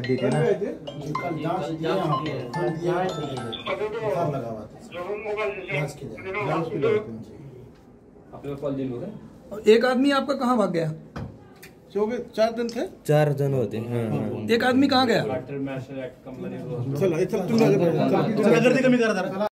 हड्डी थी ना, एक आदमी आपका कहाँ भाग गया? 4 दिन थे, 4 जन होते। एक आदमी कहाँ गया? गर्दी कमी करा जरा।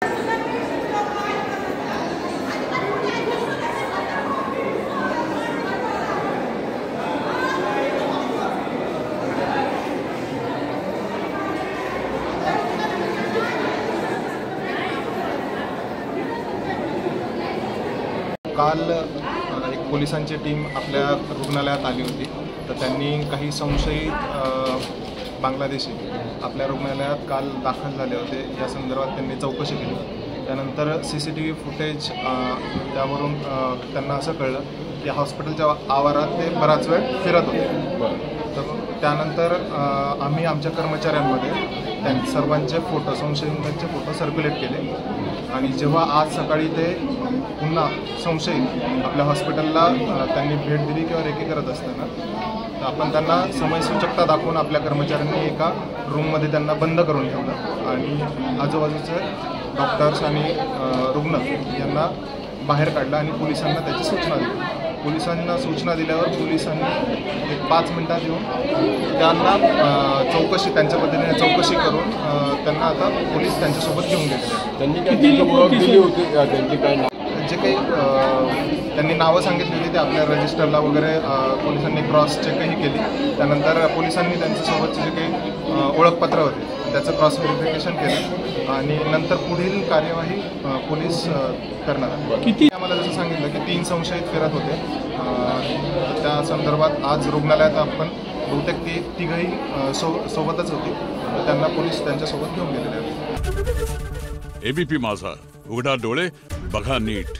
काल एक पोलिसांची टीम आपल्या रुग्णालयात आली होती, तर त्यांनी काही संशयित बांगलादेशी आपल्या रुग्णालयात काल दाखल झाले होते। या संदर्भात त्यांनी चौकशी केली। त्यानंतर CCTV फुटेज त्यावरून त्यांना असं कळलं की हॉस्पिटलच्या आवारात ते बराच वेळ फिरत होते। तर त्यानंतर आम्ही आमच्या कर्मचाऱ्यांमध्ये सर्वांचे फोटो, संशयितांचे फोटो सर्क्युलेट केले आणि जेव्हा आज सकाळी ते पुन्हा संशयित आपल्या हॉस्पिटलला त्यांनी भेट दिली किंवा रेकी करत असताना आपण त्यांना समयसूचकता दाखवून आपल्या कर्मचाऱ्यांनी एका रूममध्ये त्यांना बंद करून ठेवलं आणि आजूबाजूचे डॉक्टर्स आणि रुग्ण यांना बाहेर काढलं आणि पोलिसांना त्याची सूचना दिली। पोलिसांना सूचना दिल्यावर पोलिसांनी एक 5 मिनिटात येऊन त्यांना चौकशी, त्यांच्या पद्धतीने चौकशी करून त्यांना आता पोलीस त्यांच्यासोबत घेऊन गेले। त्यांनी काय दिली होती, त्यांची काय जे काही त्यांनी नावं सांगितली होती ते आपल्या रजिस्टरला वगैरे पोलिसांनी क्रॉस चेकही केली। त्यानंतर पोलिसांनी त्यांच्यासोबतचे जे काही ओळखपत्र होते त्याचं क्रॉस व्हेरिफिकेशन केलं आणि नंतर पुढील कार्यवाही पोलीस करणार। किती आम्हाला जसं सांगितलं की 3 संशयित फिरत होते, त्या संदर्भात आज रुग्णालयात आपण बहुतेक ती तिघही सोबतच होती, त्यांना पोलीस त्यांच्यासोबत घेऊन गेलेले आहेत। ABP माझा, उघडा डोळे बघा नीट।